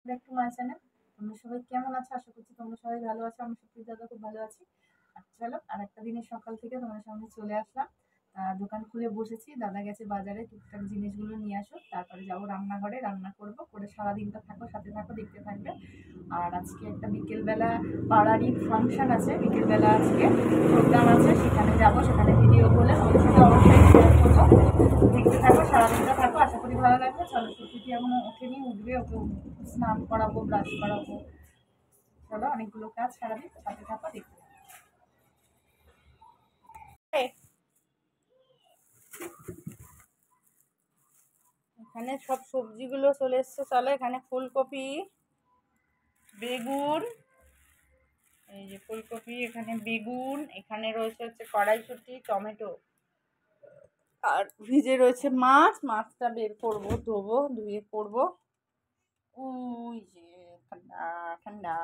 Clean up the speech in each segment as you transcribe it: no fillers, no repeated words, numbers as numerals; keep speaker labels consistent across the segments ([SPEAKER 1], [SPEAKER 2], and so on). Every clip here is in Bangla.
[SPEAKER 1] Back to my channel. তোমরা সবাই কেমন আছো? আশা করছি তোমরা সবাই ভালো আছো। আমি সত্যি দাদা খুব ভালো আছি। আর চলো আরেকটা দিনের সকাল থেকে তোমাদের সামনে চলে আসলাম। দোকান খুলে বসেছি। দাদা গেছে বাজারে টুকটাক জিনিসগুলো নিয়ে আসো, তারপরে যাবো রান্নাঘরে, রান্না করবো। করে সারাদিনটা থাকো, সাথে থাকো, দেখতে থাকবে। আর আজকে একটা বিকেলবেলা পাড়ারই ফাংশন আছে, বিকেলবেলা আজকে প্রোগ্রাম আছে, সেখানে যাবো। সেখানে ভিডিও করলে তোমাদের সাথে অবশ্যই শেয়ার করবো। দেখতে থাকো, সারাদিনটা থাকো, আশা করি ভালো লাগবে। চলো, সুপ্রীতি এখনো ওঠেনি, উঠবে, ওকে স্নান করাবো, ব্রাশ করাবো। চলো, অনেকগুলো কাজ সারাদিন, সাথে থাকো, দেখতে থাকো। এখানে সব সবজিগুলো চলে এসছে। চলো, এখানে ফুলকপি, বেগুন, এই যে ফুলকপি, এখানে বেগুন, এখানে রয়েছে হচ্ছে কড়াইশুঁটি, টমেটো, আর ভিজে রয়েছে মাছ। মাছটা বের করবো, ধোবো, ধুয়ে করবো। ওই যে ঠান্ডা ঠান্ডা।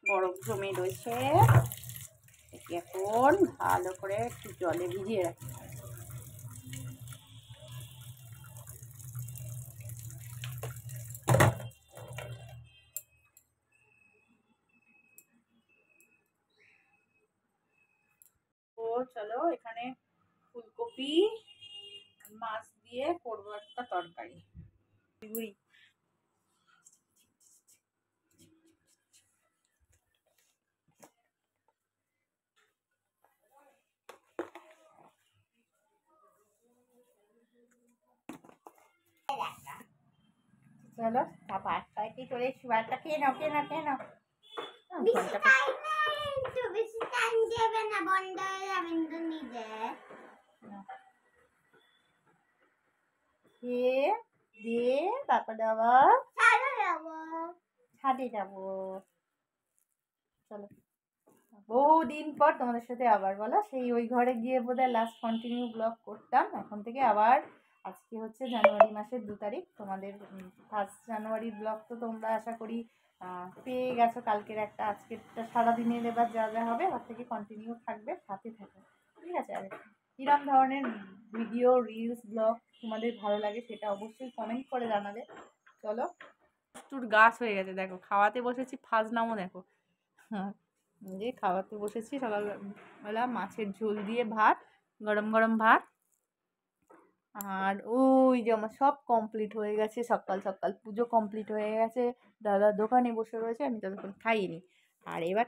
[SPEAKER 1] বরফ জমে রয়েছে, এখন ভালো করে একটু জলে ভিজিয়ে রাখি। তো চলো, এখানে ফুলকপি মাছ দিয়ে করবো একটা তরকারি। চলো, বাবা একটাই কি করে শুয়ারটা খেয়ে নাও, খেয়ে নাও, খেয়ে নাও। খেয়ে দিয়ে তারপরে আবার ছাদে যাবো। চলো, বহুদিন পর তোমাদের সাথে আবার, বলো, সেই ওই ঘরে গিয়ে বোধহয় লাস্ট কন্টিনিউ ব্লগ করতাম। এখন থেকে আবার আজকে হচ্ছে জানুয়ারি মাসের 2 তারিখ। তোমাদের 1 জানুয়ারির ব্লগ তো তোমরা আশা করি পেয়ে গেছো। কালকের একটা, আজকেরটা সারাদিনের এবার যা যা হবে ওর থেকে কন্টিনিউ থাকবে, সাথে থাকবে, ঠিক আছে? আর কিরম ধরনের ভিডিও, রিলস, ব্লগ তোমাদের ভালো লাগে সেটা অবশ্যই কমেন্ট করে জানাবে। চলো, একটুর গাছ হয়ে গেছে, দেখো খাওয়াতে বসেছি, ফাজ নামও দেখো। হ্যাঁ, যে খাওয়াতে বসেছি সকালবেলা মাছের ঝোল দিয়ে ভাত, গরম গরম ভাত। আর ওই যে আমার সব কমপ্লিট হয়ে গেছে, সকাল সকাল পুজো কমপ্লিট হয়ে গেছে, দাদা দোকানে বসে রয়েছে, আমি ততক্ষণ খাইনি। আর এবার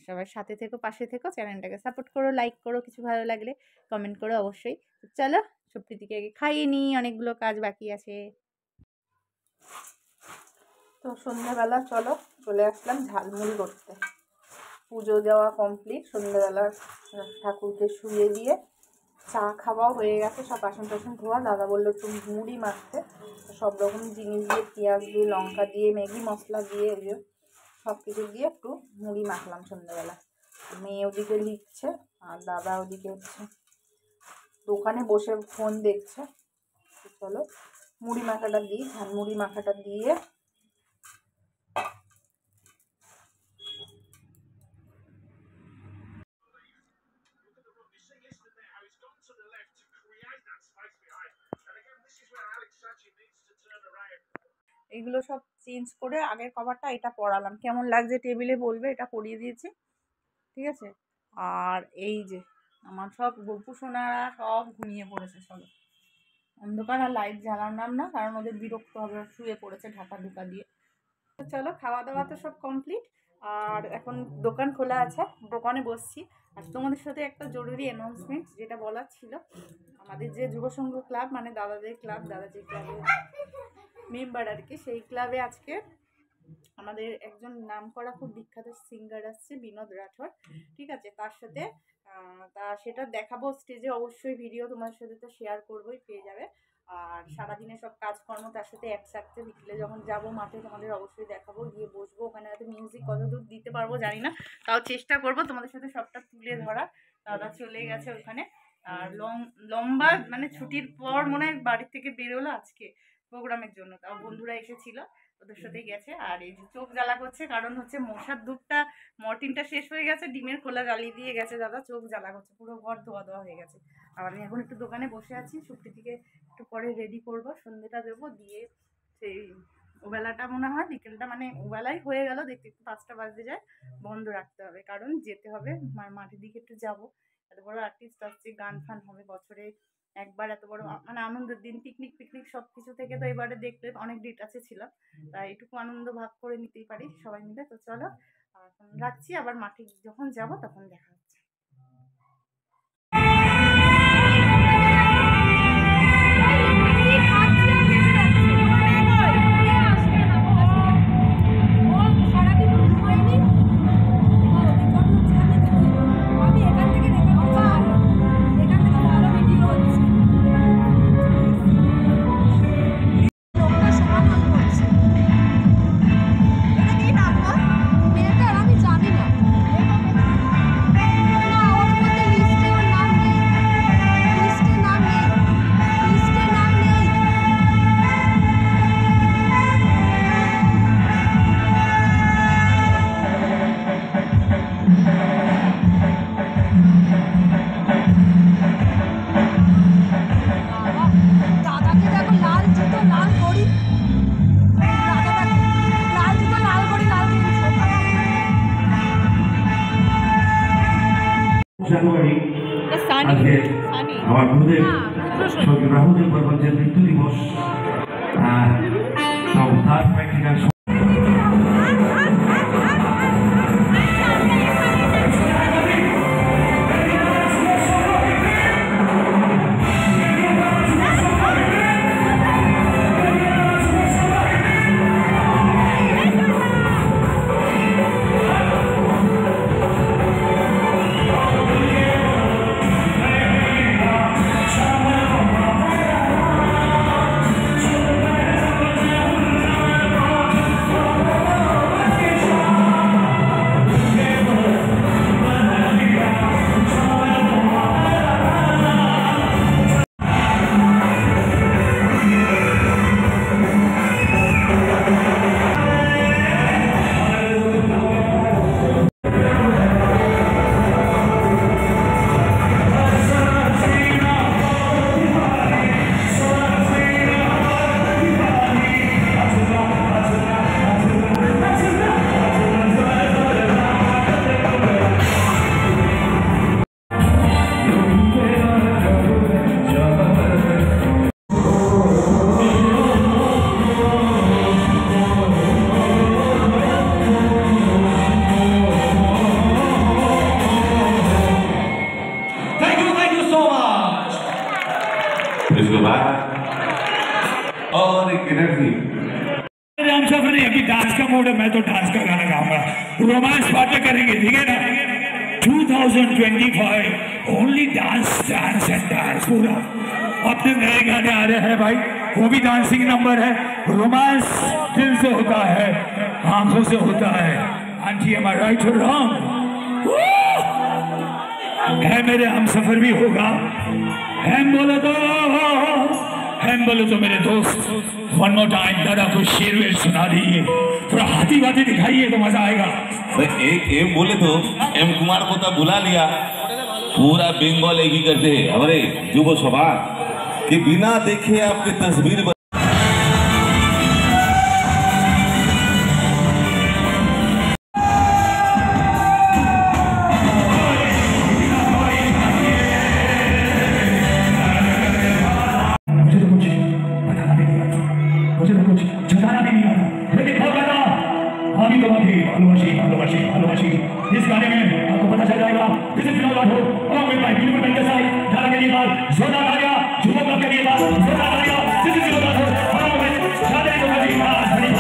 [SPEAKER 1] সবার সাথে থেকো, পাশে থেকো, চ্যানেলটাকে সাপোর্ট করো, লাইক করো, কিছু ভালো লাগলে কমেন্ট করো অবশ্যই। চলো, সুপ্রীতিকে আগে খাইয়ে নিই, অনেকগুলো কাজ বাকি আছে। তো সন্ধ্যাবেলা চলো চলে আসলাম ঝালমুড়ি করতে। পুজো দেওয়া কমপ্লিট, সন্ধ্যাবেলা ঠাকুরকে শুয়ে দিয়ে চা খাওয়াও হয়ে গেছে, সব বাসন টাসন ধোয়া। দাদা বললো একটু মুড়ি মাখতে, সব রকম জিনিস দিয়ে, পেঁয়াজ দিয়ে, লঙ্কা দিয়ে, ম্যাগি মশলা দিয়ে, ওই যে সব কিছু দিয়ে একটু মুড়ি মাখলাম সন্ধ্যাবেলা। মেয়ে ওদিকে লিখছে আর দাদা ওদিকে হচ্ছে দোকানে বসে ফোন দেখছে। চলো মুড়ি মাখাটা দিই, ঝালমুড়ি মাখাটা দিয়ে এগুলো সব চেঞ্জ করে আগের কভারটা এটা পরালাম। কেমন লাগছে টেবিলে বলবে, এটা পরিয়ে দিয়েছি, ঠিক আছে? আর এই যে আমার সব গপু সোনারা সব ঘুমিয়ে পড়েছে। চলো, অন্ধকার আর লাইট জ্বালালাম না, কারণ ওদের বিরক্ত হবে, শুয়ে পড়েছে ঢাকা ঢুকা দিয়ে। তো চলো, খাওয়া দাওয়া তো সব কমপ্লিট, আর এখন দোকান খোলা আছে, দোকানে বসছি। আর তোমাদের সাথে একটা জরুরি অ্যানাউন্সমেন্ট যেটা বলার ছিল, আমাদের যে যুব সংঘ ক্লাব, মানে দাদাদের ক্লাব, দাদা যে ক্লাবে মেম্বার আর কি, সেই ক্লাবে আজকে আমাদের একজন নামকরা খুব বিখ্যাত সিঙ্গার আসছে, বিনোদ রাঠোর, ঠিক আছে, তার সাথে তা সেটা দেখাবো স্টেজে, অবশ্যই ভিডিও তোমার সাথে তো শেয়ার করবোই, পেয়ে যাবে। আর সারাদিনে সব কাজকর্ম তার সাথে একসাথে বিকেলে যখন যাব মাঠে তোমাদের অবশ্যই দেখাবো, গিয়ে বসবো ওখানে। হয়তো মিউজিক কতদূর দিতে পারবো জানি না, তাও চেষ্টা করবো তোমাদের সাথে সবটা তুলে ধরা। দাদা চলে গেছে ওখানে, আর লম্বা মানে ছুটির পর মনে হয় বাড়ির থেকে বেরোলো আজকে প্রোগ্রামের জন্য, তাও বন্ধুরা এসেছিল ওদের সাথেই গেছে। আর এই যে চোখ জ্বালা করছে, কারণ হচ্ছে মশার ধূপটা মর্টিনটা শেষ হয়ে গেছে, ডিমের খোলা জ্বালিয়ে দিয়ে গেছে দাদা, চোখ জ্বালা করছে, পুরো ঘর ধোয়া ধোয়া হয়ে গেছে। আর আমি এখন একটু দোকানে বসে আছি, শুক্রিটিকে একটু পরে রেডি করবো, সন্ধ্যেটা দেবো, দিয়ে সেই ওবেলাটা মনে হয় বিকেলটা মানে ওবেলাই হয়ে গেল, দেখতে একটু 5টা বাজতে যায়, বন্ধ রাখতে হবে, কারণ যেতে হবে মাঠের দিকে একটু যাবো। এত বড় আর্টিস্ট আসছে, গান ফান হবে, বছরে একবার এত বড় মানে আনন্দের দিন, পিকনিক পিকনিক সব কিছু থেকে তো এবারে দেখলে অনেক ডিটাচে ছিলাম, তাই এটুকু আনন্দ ভাগ করে নিতেই পারি সবাই মিলে। তো চলো এখন রাখছি, আবার মাঠে যখন যাব তখন দেখা হচ্ছে।
[SPEAKER 2] জানুয়ারি আজকে আমার গুরুদেব স্বর্গীয় রাহুদেব বর্মনের মৃত্যু দিবস, তার প্র্যাকটিক্যাল और एक एनर्जी।
[SPEAKER 3] हम सब नहीं, अभी डांस का मूड है, मैं तो डांस का गाना गाऊंगा, रोमांस बातें करेंगे, ठीक है ना। 2025 only dance dance and dance, पूरा अपने नए गाने आ रहे हैं भाई, वो भी डांसिंग नंबर है। रोमांस दिल से होता है, आंखों से होता है। आंटी एम आई राइट और रॉन्ग? है मेरे हम सफर भी होगा, हम बोलो तो मेरे दोस्त वन मोर टाइम दादा को शेर वेर सुना दीजिए, थोड़ा हाथी वाथी दिखाइए तो मजा आएगा।
[SPEAKER 4] एक एम बोले तो एम कुमार को तो बुला लिया, पूरा बंगाल एक ही करते हैं हमारे युवा सभा कि बिना देखे आपकी तस्वीर
[SPEAKER 3] इस गाने में आपको पता चल जाएगा this is Vinod Rathore along with my beautiful band side गाना के लिए बात जोरदार तालियां, जुमों के लिए बात जोरदार तालियां, this is Vinod Rathore along with गाने के लिए बात बड़ी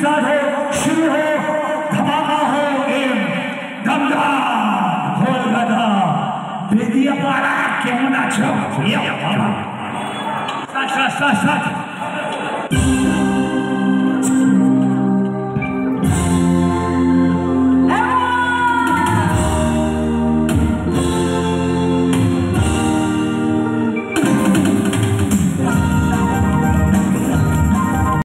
[SPEAKER 3] स्टार्ट हो, शुरू हो, धमाका हो, गेम दमदार कोलकाता बेदियापाड़ा केमन आछो? स्टार्ट